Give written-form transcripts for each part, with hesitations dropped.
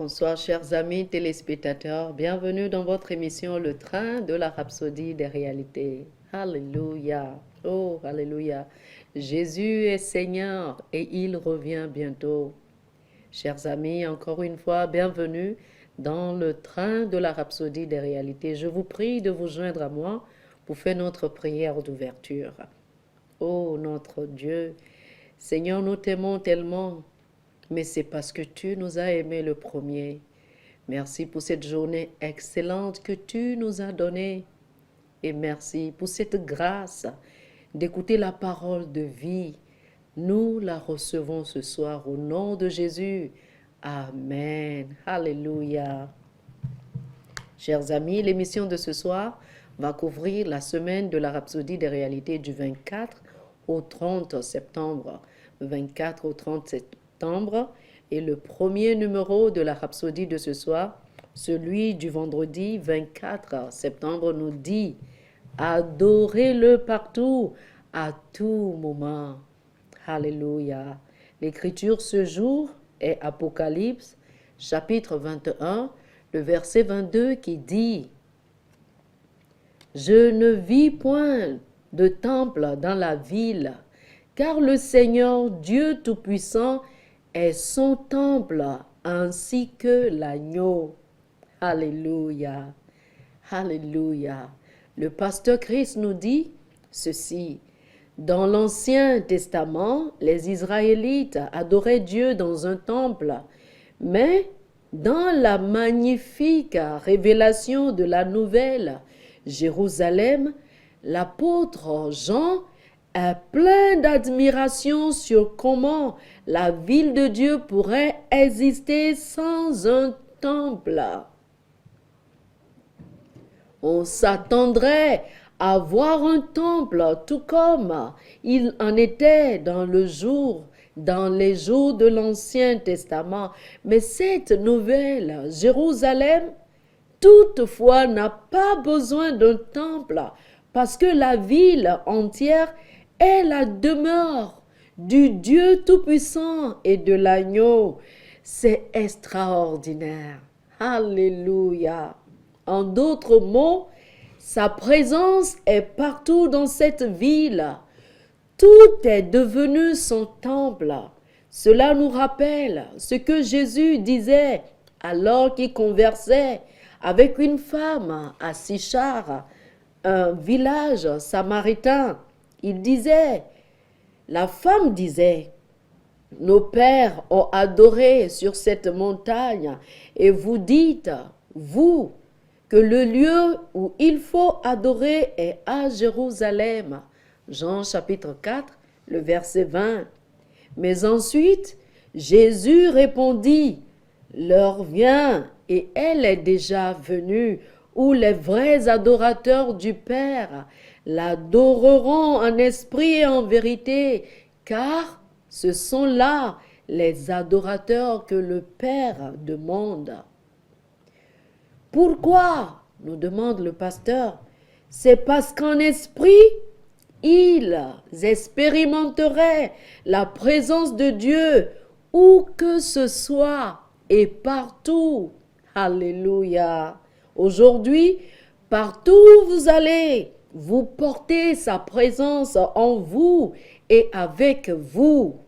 Bonsoir chers amis téléspectateurs, bienvenue dans votre émission Le Train de la Rhapsodie des réalités. Alléluia, oh Alléluia, Jésus est Seigneur et il revient bientôt. Chers amis, encore une fois, bienvenue dans Le Train de la Rhapsodie des réalités. Je vous prie de vous joindre à moi pour faire notre prière d'ouverture. Oh notre Dieu, Seigneur, nous t'aimons tellement. Mais c'est parce que tu nous as aimés le premier. Merci pour cette journée excellente que tu nous as donnée. Et merci pour cette grâce d'écouter la parole de vie. Nous la recevons ce soir au nom de Jésus. Amen. Alléluia. Chers amis, l'émission de ce soir va couvrir la semaine de la Rhapsodie des réalités du 24 au 30 septembre. 24 au 30 septembre. Et le premier numéro de la Rhapsodie de ce soir, celui du vendredi 24 septembre, nous dit « Adorez-le partout, à tout moment. » Alléluia. L'écriture ce jour est Apocalypse, chapitre 21, le verset 22 qui dit « Je ne vis point de temple dans la ville, car le Seigneur Dieu Tout-Puissant est son temple, ainsi que l'agneau. » Alléluia. Alléluia. Le pasteur Christ nous dit ceci. Dans l'Ancien Testament, les Israélites adoraient Dieu dans un temple, mais dans la magnifique révélation de la nouvelle Jérusalem, l'apôtre Jean est plein d'admiration sur comment la ville de Dieu pourrait exister sans un temple. On s'attendrait à voir un temple tout comme il en était dans les jours de l'Ancien Testament. Mais cette nouvelle Jérusalem, toutefois, n'a pas besoin d'un temple parce que la ville entière est la demeure du Dieu Tout-Puissant et de l'agneau. C'est extraordinaire. Alléluia. En d'autres mots, sa présence est partout dans cette ville. Tout est devenu son temple. Cela nous rappelle ce que Jésus disait alors qu'il conversait avec une femme à Sichar, un village samaritain. Il disait, la femme disait, nos pères ont adoré sur cette montagne et vous dites, vous, que le lieu où il faut adorer est à Jérusalem. Jean chapitre 4, le verset 20. Mais ensuite, Jésus répondit, l'heure vient et elle est déjà venue, où les vrais adorateurs du Père l'adoreront en esprit et en vérité, car ce sont là les adorateurs que le Père demande. Pourquoi? Nous demande le pasteur. C'est parce qu'en esprit, ils expérimenteraient la présence de Dieu où que ce soit et partout. Alléluia. Aujourd'hui, partout où vous allez, vous portez sa présence en vous et avec vous.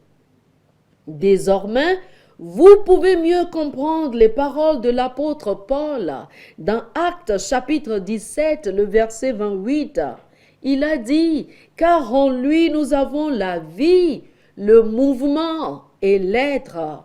Désormais, vous pouvez mieux comprendre les paroles de l'apôtre Paul dans Actes chapitre 17, le verset 28. Il a dit, car en lui nous avons la vie, le mouvement et l'être.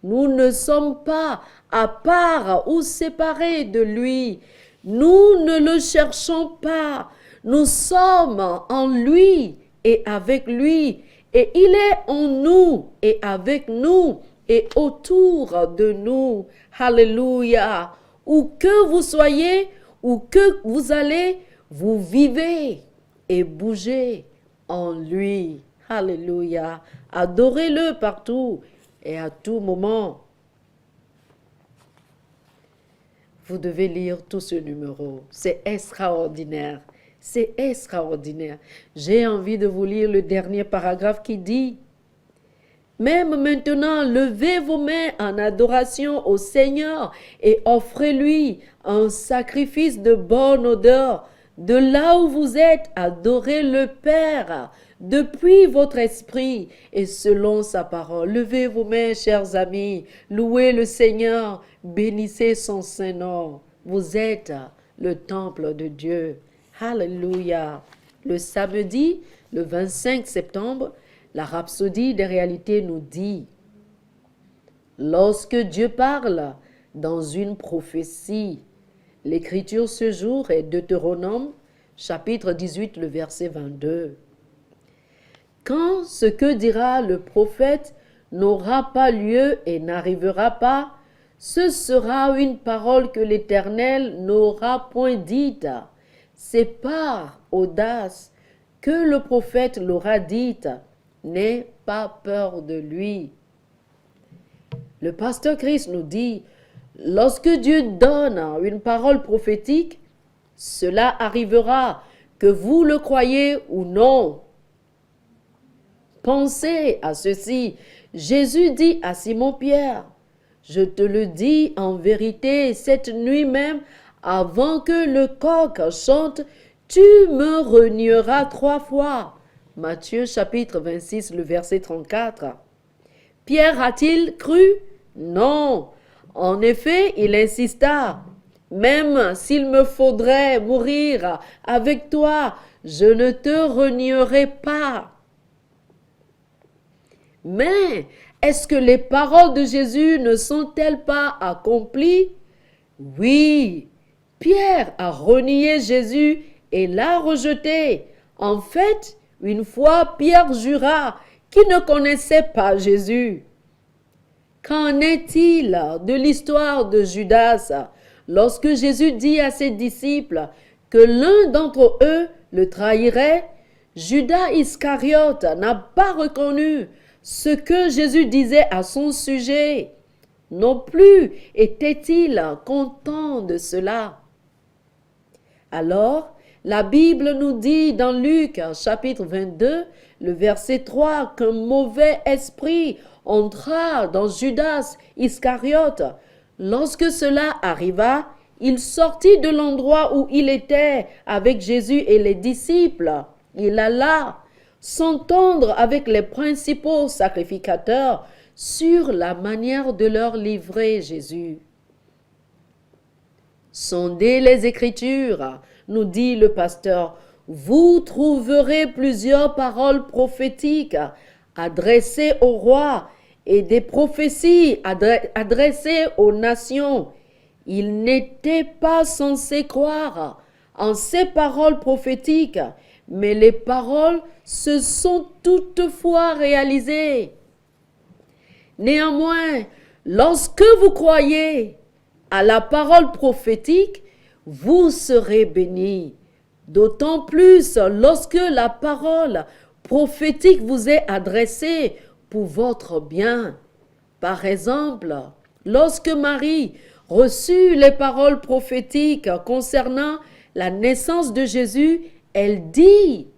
Nous ne sommes pas à part ou séparés de lui. Nous ne le cherchons pas. Nous sommes en lui et avec lui. Et il est en nous et avec nous et autour de nous. Alléluia. Où que vous soyez, où que vous allez, vous vivez et bougez en lui. Alléluia. Adorez-le partout et à tout moment. Vous devez lire tout ce numéro. C'est extraordinaire. C'est extraordinaire. J'ai envie de vous lire le dernier paragraphe qui dit « Même maintenant, levez vos mains en adoration au Seigneur et offrez-lui un sacrifice de bonne odeur. De là où vous êtes, adorez le Père depuis votre esprit et selon sa parole. Levez vos mains, chers amis, louez le Seigneur, bénissez son Saint-Nom. Vous êtes le temple de Dieu. Alléluia. Le samedi, le 25 septembre, la Rhapsodie des réalités nous dit: lorsque Dieu parle dans une prophétie, l'écriture ce jour est Deutéronome, chapitre 18, le verset 22. Quand ce que dira le prophète n'aura pas lieu et n'arrivera pas, ce sera une parole que l'Éternel n'aura point dite. C'est par audace que le prophète l'aura dite. N'aie pas peur de lui. Le pasteur Christ nous dit, lorsque Dieu donne une parole prophétique, cela arrivera, que vous le croyez ou non. Pensez à ceci. Jésus dit à Simon-Pierre, je te le dis en vérité, cette nuit même, avant que le coq chante, tu me renieras 3 fois. Matthieu chapitre 26, le verset 34. Pierre a-t-il cru? Non. En effet, il insista. Même s'il me faudrait mourir avec toi, je ne te renierai pas. Mais est-ce que les paroles de Jésus ne sont-elles pas accomplies? Oui, Pierre a renié Jésus et l'a rejeté. En fait, une fois, Pierre jura qu'il ne connaissait pas Jésus. Qu'en est-il de l'histoire de Judas lorsque Jésus dit à ses disciples que l'un d'entre eux le trahirait? Judas Iscariote n'a pas reconnu ce que Jésus disait à son sujet. Non plus était-il content de cela. Alors, la Bible nous dit dans Luc chapitre 22, le verset 3, qu'un mauvais esprit entra dans Judas Iscariote. Lorsque cela arriva, il sortit de l'endroit où il était avec Jésus et les disciples. Il alla s'entendre avec les principaux sacrificateurs sur la manière de leur livrer Jésus. Sondez les Écritures, nous dit le pasteur, vous trouverez plusieurs paroles prophétiques adressées au roi et des prophéties adressées aux nations. Il n'était pas censé croire en ces paroles prophétiques, mais les paroles se sont toutefois réalisées. Néanmoins, lorsque vous croyez à la parole prophétique, vous serez bénis. D'autant plus lorsque la parole prophétique vous est adressée pour votre bien. Par exemple, lorsque Marie reçut les paroles prophétiques concernant la naissance de Jésus, elle dit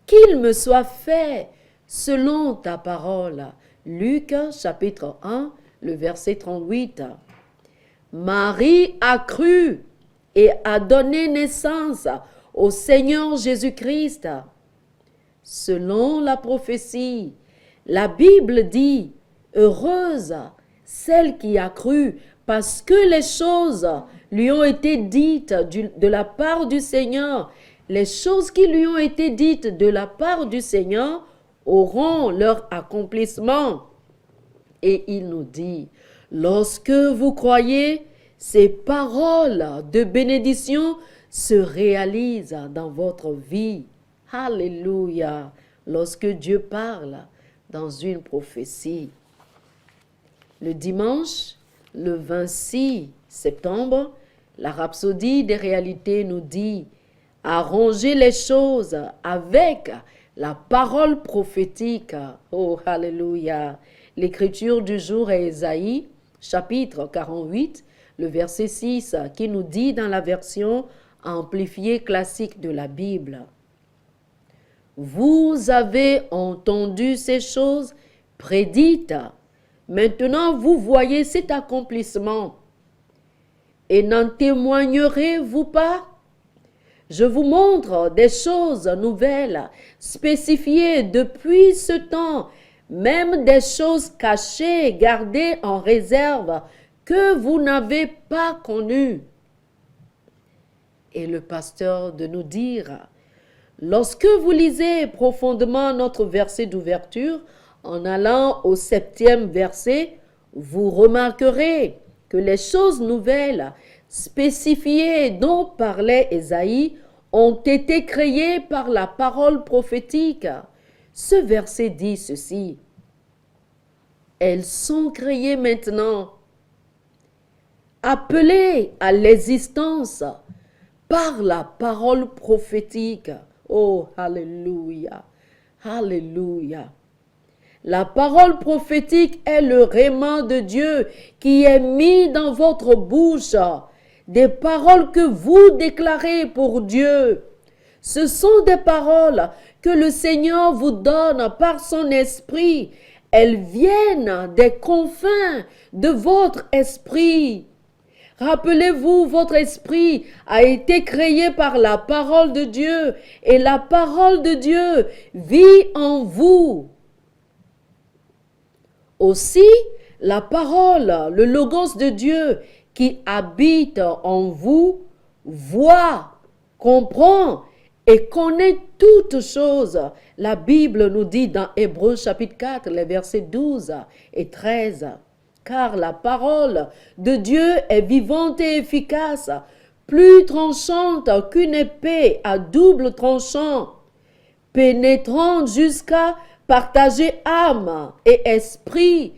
qu'il me soit fait selon ta parole. Luc chapitre 1, le verset 38. Marie a cru et a donné naissance au Seigneur Jésus-Christ. Selon la prophétie, la Bible dit, heureuse celle qui a cru, parce que les choses lui ont été dites de la part du Seigneur. Les choses qui lui ont été dites de la part du Seigneur auront leur accomplissement. Et il nous dit, lorsque vous croyez, ces paroles de bénédiction se réalisent dans votre vie. Alléluia. Lorsque Dieu parle dans une prophétie. Le dimanche, le 26 septembre, la Rhapsodie des réalités nous dit « Arrangez les choses avec la parole prophétique. » Oh, alléluia. L'écriture du jour est Ésaïe, chapitre 48, le verset 6, qui nous dit dans la version amplifiée classique de la Bible. Vous avez entendu ces choses, prédite. Maintenant, vous voyez cet accomplissement. Et n'en témoignerez-vous pas? Je vous montre des choses nouvelles, spécifiées depuis ce temps, même des choses cachées, gardées en réserve, que vous n'avez pas connues. Et le pasteur de nous dire, lorsque vous lisez profondément notre verset d'ouverture, en allant au 7e verset, vous remarquerez que les choses nouvelles spécifiées dont parlait Ésaïe ont été créées par la parole prophétique. Ce verset dit ceci. Elles sont créées maintenant, appelées à l'existence par la parole prophétique. Oh, alléluia, alléluia. La parole prophétique est le rhéma de Dieu qui est mis dans votre bouche. Des paroles que vous déclarez pour Dieu. Ce sont des paroles que le Seigneur vous donne par son esprit. Elles viennent des confins de votre esprit. Rappelez-vous, votre esprit a été créé par la parole de Dieu et la parole de Dieu vit en vous. Aussi, la parole, le logos de Dieu qui habite en vous, voit, comprend et connaît toutes choses. La Bible nous dit dans Hébreux chapitre 4, les versets 12 et 13. Car la parole de Dieu est vivante et efficace, plus tranchante qu'une épée à double tranchant, pénétrante jusqu'à partager âme et esprit,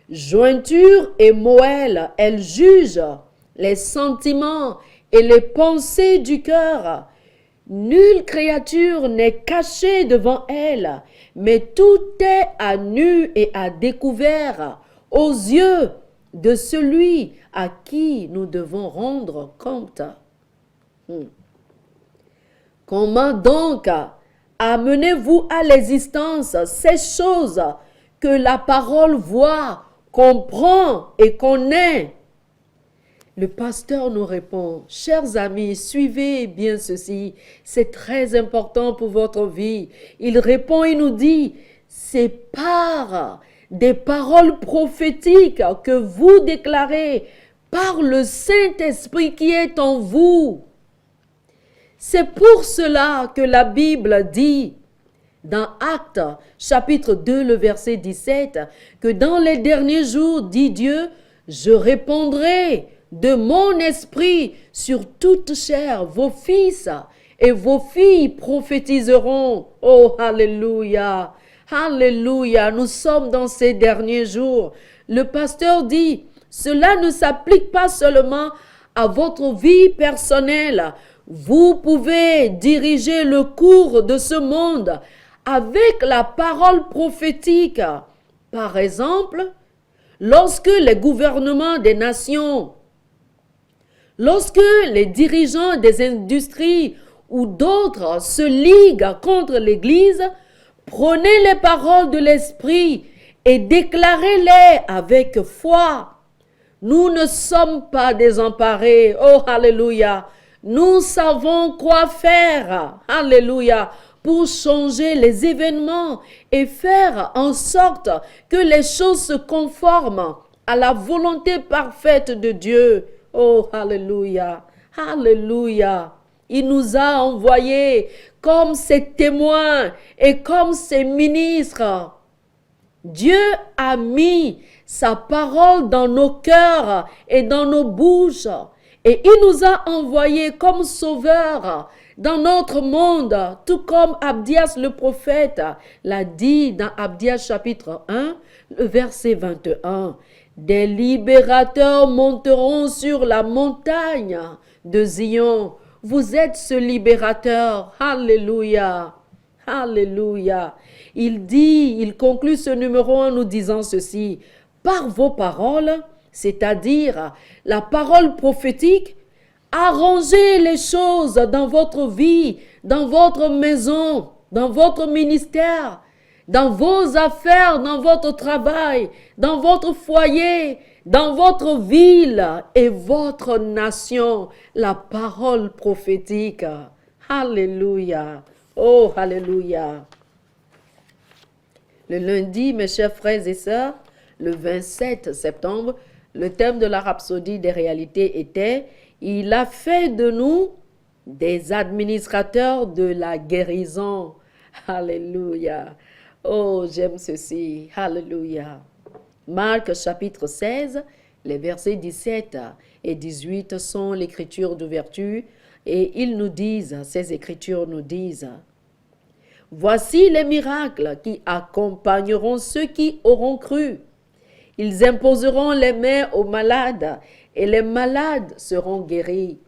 jointure et moelle. Elle juge les sentiments et les pensées du cœur. Nulle créature n'est cachée devant elle, mais tout est à nu et à découvert aux yeux de celui à qui nous devons rendre compte. Comment donc amenez-vous à l'existence ces choses que la parole voit, comprend et connaît? Le pasteur nous répond, chers amis, suivez bien ceci, c'est très important pour votre vie. Il répond, il nous dit, c'est par des paroles prophétiques que vous déclarez par le Saint-Esprit qui est en vous. C'est pour cela que la Bible dit dans Actes chapitre 2, le verset 17, que dans les derniers jours, dit Dieu, je répandrai de mon esprit sur toute chair. Vos fils et vos filles prophétiseront. Oh, alléluia, alléluia. Nous sommes dans ces derniers jours. Le pasteur dit, cela ne s'applique pas seulement à votre vie personnelle. Vous pouvez diriger le cours de ce monde avec la parole prophétique. Par exemple, lorsque les gouvernements des nations, lorsque les dirigeants des industries ou d'autres se liguent contre l'Église, prenez les paroles de l'Esprit et déclarez-les avec foi. Nous ne sommes pas désemparés. Oh, alléluia. Nous savons quoi faire. Alléluia. Pour changer les événements et faire en sorte que les choses se conforment à la volonté parfaite de Dieu. Oh, alléluia, alléluia. Il nous a envoyés comme ses témoins et comme ses ministres. Dieu a mis sa parole dans nos cœurs et dans nos bouches. Et il nous a envoyés comme sauveurs dans notre monde, tout comme Abdias le prophète l'a dit dans Abdias chapitre 1, le verset 21. Des libérateurs monteront sur la montagne de Zion. Vous êtes ce libérateur. Alléluia. Alléluia. Il conclut ce numéro en nous disant ceci. Par vos paroles, c'est-à-dire la parole prophétique, arrangez les choses dans votre vie, dans votre maison, dans votre ministère. dans vos affaires, dans votre travail, dans votre foyer, dans votre ville et votre nation, la parole prophétique. Alléluia. Oh, alléluia. Le lundi, mes chers frères et sœurs, le 27 septembre, le thème de la rhapsodie des réalités était « Il a fait de nous des administrateurs de la guérison. » Alléluia. Oh, j'aime ceci. Alléluia. Marc chapitre 16, les versets 17 et 18 sont l'écriture d'ouverture et ils nous disent, ces écritures nous disent, « Voici les miracles qui accompagneront ceux qui auront cru. Ils imposeront les mains aux malades et les malades seront guéris. »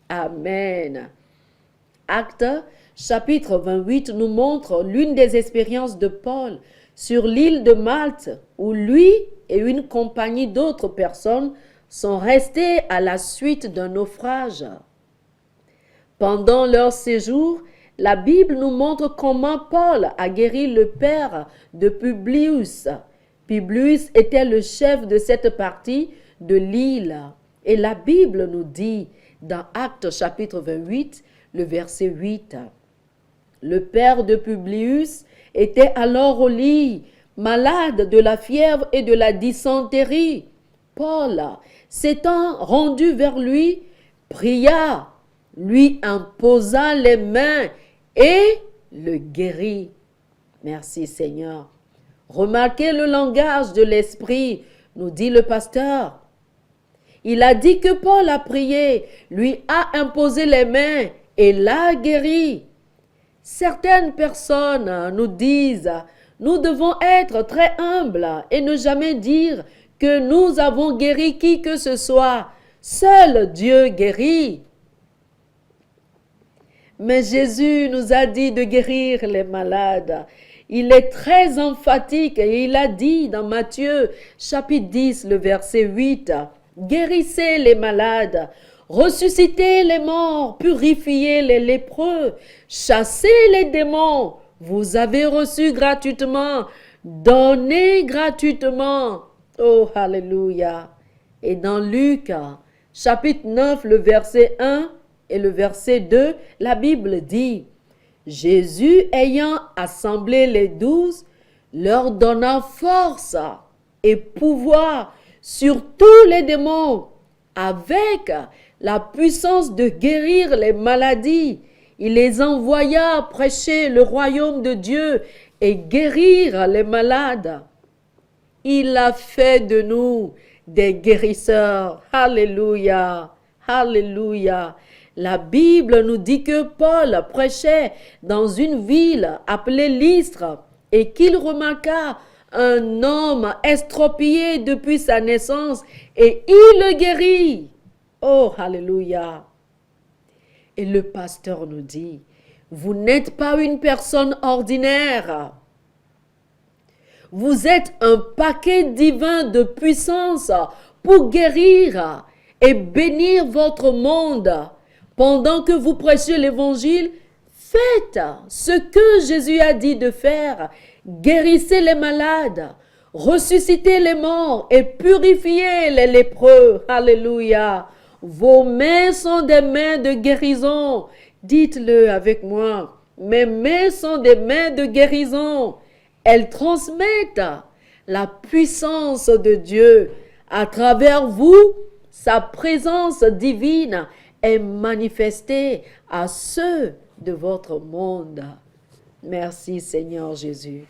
Amen. Actes chapitre 28 nous montre l'une des expériences de Paul sur l'île de Malte où lui et une compagnie d'autres personnes sont restés à la suite d'un naufrage. Pendant leur séjour, la Bible nous montre comment Paul a guéri le père de Publius. Publius était le chef de cette partie de l'île. Et la Bible nous dit dans Actes chapitre 28, le verset 8, « Le père de Publius était alors au lit, malade de la fièvre et de la dysenterie. Paul, s'étant rendu vers lui, pria, lui imposa les mains et le guérit. » Merci Seigneur. Remarquez le langage de l'Esprit, nous dit le pasteur. Il a dit que Paul a prié, lui a imposé les mains et l'a guéri. Certaines personnes nous disent, nous devons être très humbles et ne jamais dire que nous avons guéri qui que ce soit. Seul Dieu guérit. Mais Jésus nous a dit de guérir les malades. Il est très emphatique et il a dit dans Matthieu chapitre 10, le verset 8, « Guérissez les malades, ressuscitez les morts, purifiez les lépreux, chassez les démons. Vous avez reçu gratuitement, donnez gratuitement. » Oh, alléluia. Et dans Luc chapitre 9, le verset 1 et le verset 2, la Bible dit, « Jésus ayant assemblé les 12, leur donna force et pouvoir sur tous les démons, avec la puissance de guérir les maladies. Il les envoya prêcher le royaume de Dieu et guérir les malades. Il a fait de nous des guérisseurs. Alléluia, alléluia. La Bible nous dit que Paul prêchait dans une ville appelée Lystre et qu'il remarqua un homme estropié depuis sa naissance et il le guérit. Oh, alléluia. Et le pasteur nous dit, vous n'êtes pas une personne ordinaire. Vous êtes un paquet divin de puissance pour guérir et bénir votre monde. Pendant que vous prêchez l'évangile, faites ce que Jésus a dit de faire. Guérissez les malades, ressuscitez les morts et purifiez les lépreux. Alléluia. Vos mains sont des mains de guérison. Dites-le avec moi. Mes mains sont des mains de guérison. Elles transmettent la puissance de Dieu. À travers vous, sa présence divine est manifestée à ceux de votre monde. Merci Seigneur Jésus.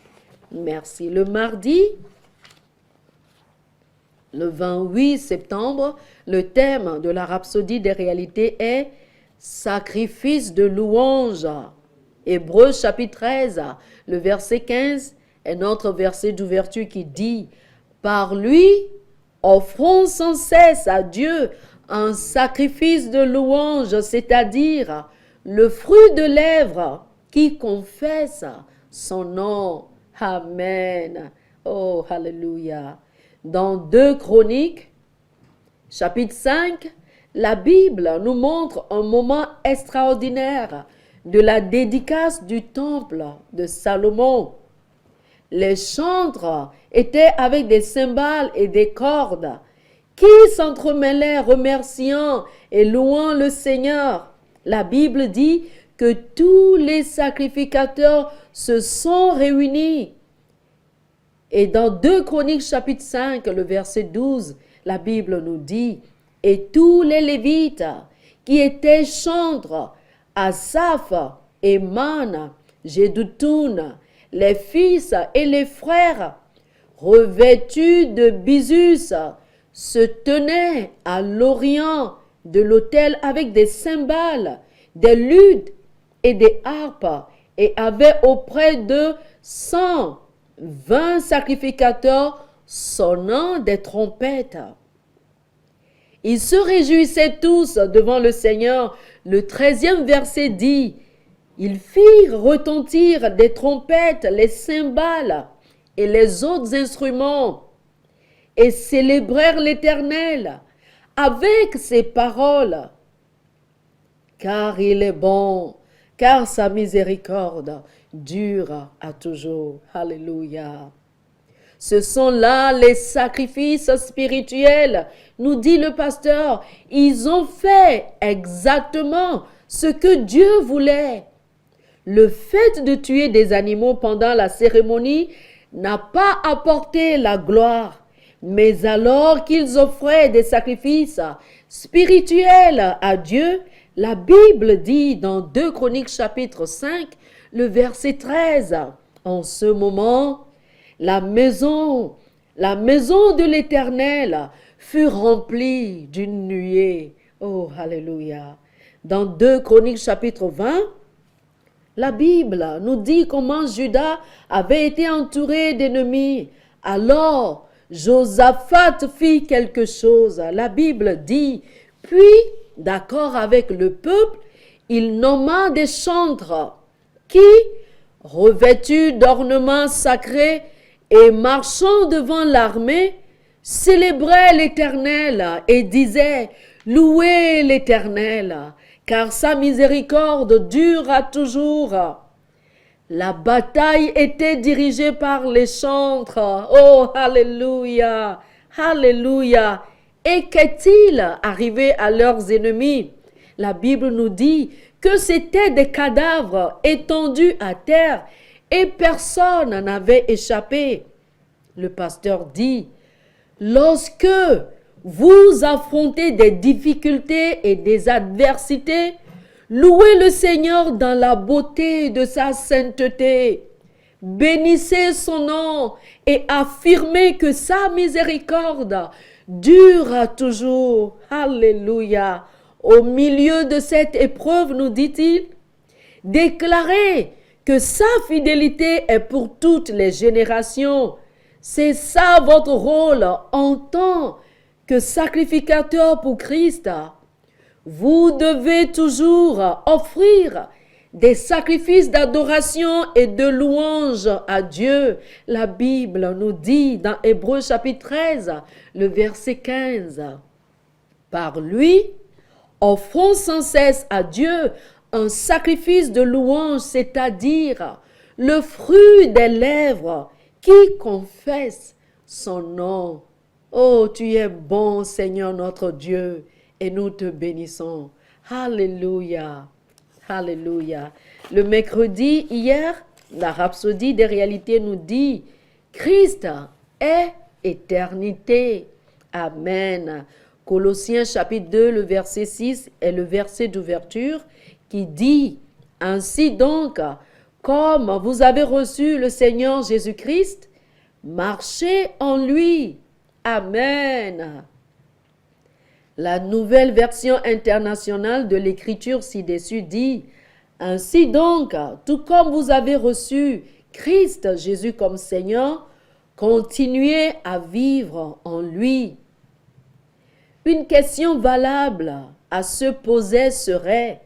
Merci. Le mardi, le 28 septembre, le thème de la rhapsodie des réalités est sacrifice de louange. Hébreux chapitre 13, le verset 15 est notre verset d'ouverture qui dit « Par lui, offrons sans cesse à Dieu un sacrifice de louange, c'est-à-dire le fruit de lèvres qui confesse son nom. » Amen. Oh, alléluia. Dans 2 Chroniques, chapitre 5, la Bible nous montre un moment extraordinaire de la dédicace du temple de Salomon. Les chantres étaient avec des cymbales et des cordes qui s'entremêlaient remerciant et louant le Seigneur. La Bible dit que tous les sacrificateurs se sont réunis. Et dans 2 Chroniques chapitre 5, le verset 12, la Bible nous dit, « Et tous les Lévites qui étaient chantres, Asaph, Éman, Jeduthun, les fils et les frères, revêtus de bisus, se tenaient à l'orient de l'autel avec des cymbales, des luttes et des harpes, et avaient auprès de 120 sacrificateurs sonnant des trompettes. Ils se réjouissaient tous devant le Seigneur. Le 13e verset dit, « Ils firent retentir des trompettes, les cymbales et les autres instruments, et célébrèrent l'Éternel avec ces paroles. Car il est bon, car sa miséricorde dure à toujours. » Alléluia. Ce sont là les sacrifices spirituels, nous dit le pasteur. Ils ont fait exactement ce que Dieu voulait. Le fait de tuer des animaux pendant la cérémonie n'a pas apporté la gloire, mais alors qu'ils offraient des sacrifices spirituels à Dieu, la Bible dit dans 2 Chroniques chapitre 5, le verset 13, « En ce moment, la maison de l'Éternel fut remplie d'une nuée. » Oh, alléluia. Dans 2 Chroniques chapitre 20, la Bible nous dit comment Juda avait été entouré d'ennemis. Alors, Josaphat fit quelque chose. La Bible dit, puis, d'accord avec le peuple, il nomma des chantres qui, revêtus d'ornements sacrés et marchant devant l'armée, célébraient l'Éternel et disaient, « Louez l'Éternel, car sa miséricorde dure à toujours. » La bataille était dirigée par les chantres. Oh, alléluia, alléluia. Et qu'est-il arrivé à leurs ennemis? La Bible nous dit que c'étaient des cadavres étendus à terre et personne n'avait échappé. Le pasteur dit, lorsque vous affrontez des difficultés et des adversités, louez le Seigneur dans la beauté de sa sainteté. Bénissez son nom et affirmez que sa miséricorde dure à toujours. Alléluia. Au milieu de cette épreuve, nous dit-il, déclarez que sa fidélité est pour toutes les générations. C'est ça votre rôle en tant que sacrificateur pour Christ. Vous devez toujours offrir des sacrifices d'adoration et de louange à Dieu. La Bible nous dit dans Hébreux chapitre 13, le verset 15. Par lui, offrons sans cesse à Dieu un sacrifice de louange, c'est-à-dire le fruit des lèvres qui confesse son nom. Oh, tu es bon, Seigneur notre Dieu, et nous te bénissons. Alléluia, alléluia. Le mercredi, hier, la rhapsodie des réalités nous dit, Christ est éternité. Amen. Colossiens chapitre 2, le verset 6 est le verset d'ouverture qui dit, ainsi donc, comme vous avez reçu le Seigneur Jésus-Christ, marchez en lui. Amen. La nouvelle version internationale de l'écriture ci-dessus dit, ainsi donc, tout comme vous avez reçu Christ Jésus comme Seigneur, continuez à vivre en lui. Une question valable à se poser serait,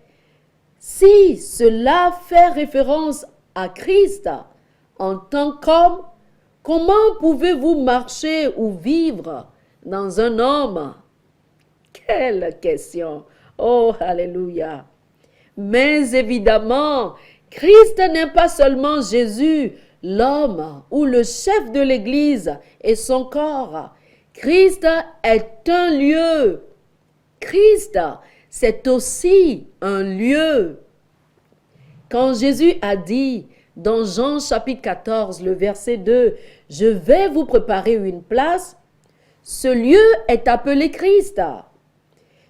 si cela fait référence à Christ en tant qu'homme, comment pouvez-vous marcher ou vivre dans un homme? Quelle question! Oh, alléluia! Mais évidemment, Christ n'est pas seulement Jésus, l'homme ou le chef de l'Église et son corps. Christ est un lieu. Christ, c'est aussi un lieu. Quand Jésus a dit dans Jean chapitre 14, le verset 2, « Je vais vous préparer une place », ce lieu est appelé Christ.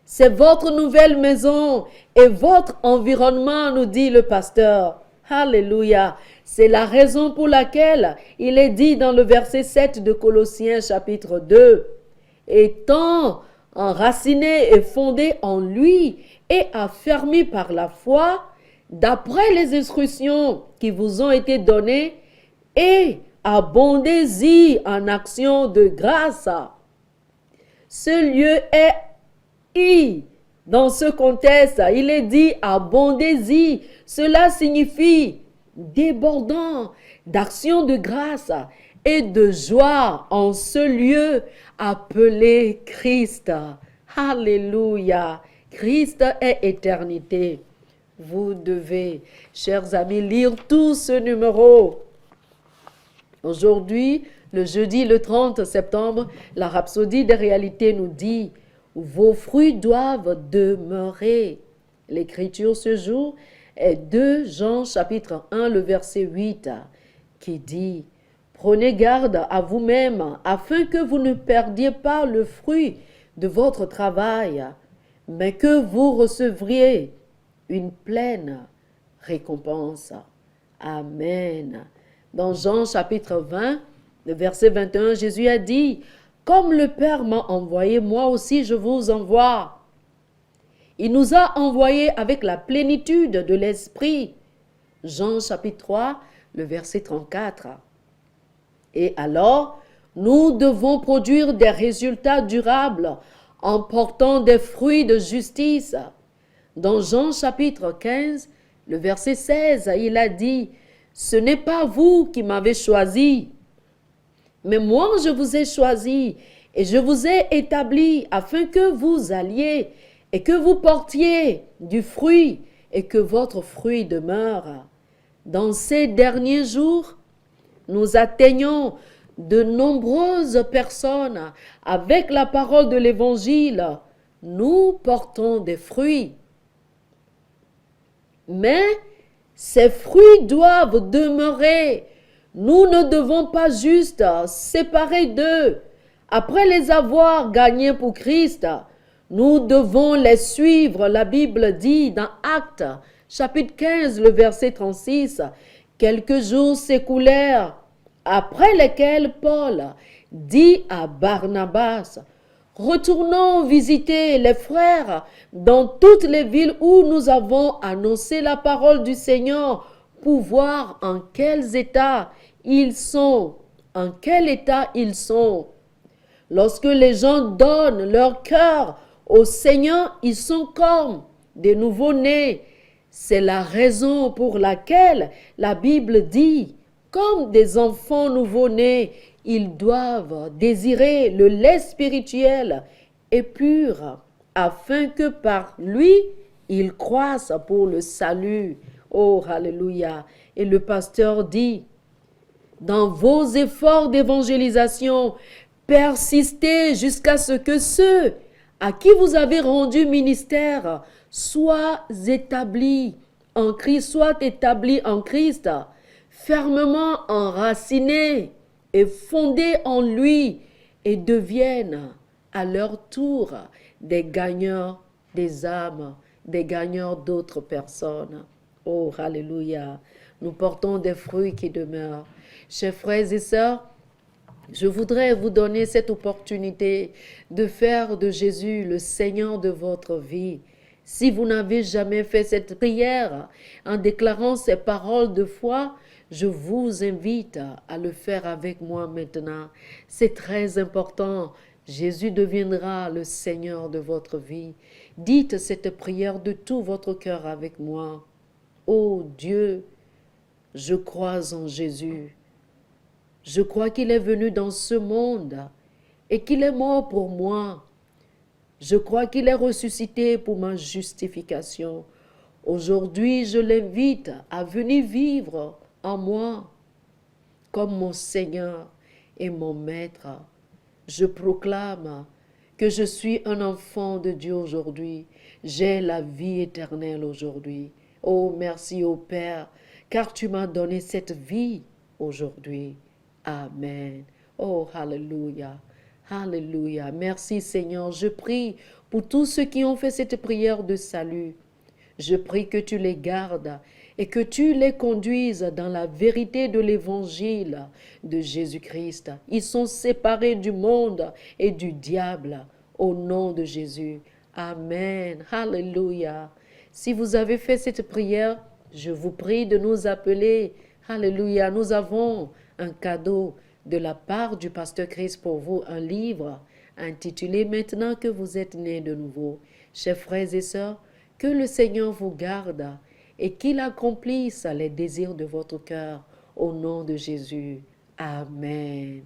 C'est votre nouvelle maison et votre environnement, nous dit le pasteur. Alléluia. C'est la raison pour laquelle il est dit dans le verset 7 de Colossiens chapitre 2, « Étant enraciné et fondé en lui et affermi par la foi, d'après les instructions qui vous ont été données, et abondez-y en action de grâce. » Ce lieu est dans ce contexte, il est dit abondez-y. Cela signifie débordant d'action de grâce et de joie en ce lieu appelé Christ. Alléluia. Christ est éternité. Vous devez, chers amis, lire tout ce numéro. Aujourd'hui, le jeudi, le 30 septembre, la Rhapsodie des réalités nous dit « Vos fruits doivent demeurer ». L'écriture ce jour est 2 Jean chapitre 1, le verset 8, qui dit « Prenez garde à vous-même afin que vous ne perdiez pas le fruit de votre travail, mais que vous recevriez une pleine récompense. » Amen. Dans Jean chapitre 20, le verset 21, Jésus a dit « Comme le Père m'a envoyé, moi aussi je vous envoie. » Il nous a envoyés avec la plénitude de l'Esprit. Jean chapitre 3, le verset 34. Et alors, nous devons produire des résultats durables en portant des fruits de justice. Dans Jean chapitre 15, le verset 16, il a dit « Ce n'est pas vous qui m'avez choisi, mais moi je vous ai choisi et je vous ai établi afin que vous alliez et que vous portiez du fruit et que votre fruit demeure. » Dans ces derniers jours, nous atteignons de nombreuses personnes avec la parole de l'Évangile. Nous portons des fruits. Mais ces fruits doivent demeurer. Nous ne devons pas juste séparer d'eux. Après les avoir gagnés pour Christ, nous devons les suivre. La Bible dit dans Actes, chapitre 15, le verset 36, « Quelques jours s'écoulèrent, après lesquels Paul dit à Barnabas, « Retournons visiter les frères dans toutes les villes où nous avons annoncé la parole du Seigneur pour voir en quel état ils sont. » En quel état ils sont. Lorsque les gens donnent leur cœur au Seigneur, ils sont comme des nouveau-nés. C'est la raison pour laquelle la Bible dit, comme des enfants nouveau-nés, ils doivent désirer le lait spirituel et pur, afin que par lui, ils croissent pour le salut. Oh, alléluia. Et le pasteur dit, dans vos efforts d'évangélisation, persistez jusqu'à ce que ceux à qui vous avez rendu ministère soient établis en Christ, fermement enracinés et fondés en lui et deviennent à leur tour des gagneurs des âmes, des gagneurs d'autres personnes. Oh, alléluia. Nous portons des fruits qui demeurent. Chers frères et sœurs, je voudrais vous donner cette opportunité de faire de Jésus le Seigneur de votre vie. Si vous n'avez jamais fait cette prière en déclarant ces paroles de foi, je vous invite à le faire avec moi maintenant. C'est très important. Jésus deviendra le Seigneur de votre vie. Dites cette prière de tout votre cœur avec moi. Ô Dieu, je crois en Jésus. Je crois qu'il est venu dans ce monde et qu'il est mort pour moi. Je crois qu'il est ressuscité pour ma justification. Aujourd'hui, je l'invite à venir vivre en moi. comme mon Seigneur et mon Maître. Je proclame que je suis un enfant de Dieu aujourd'hui. J'ai la vie éternelle aujourd'hui. Oh, merci, ô Père, car tu m'as donné cette vie aujourd'hui. Amen. Oh, Alléluia. Alléluia. Merci, Seigneur. Je prie pour tous ceux qui ont fait cette prière de salut. Je prie que tu les gardes et que tu les conduises dans la vérité de l'évangile de Jésus-Christ. Ils sont séparés du monde et du diable au nom de Jésus. Amen. Alléluia. Si vous avez fait cette prière, je vous prie de nous appeler. Alléluia. Nous avons un cadeau de la part du pasteur Christ pour vous, un livre intitulé Maintenant que vous êtes nés de nouveau. Chers frères et sœurs, que le Seigneur vous garde et qu'il accomplisse les désirs de votre cœur au nom de Jésus. Amen.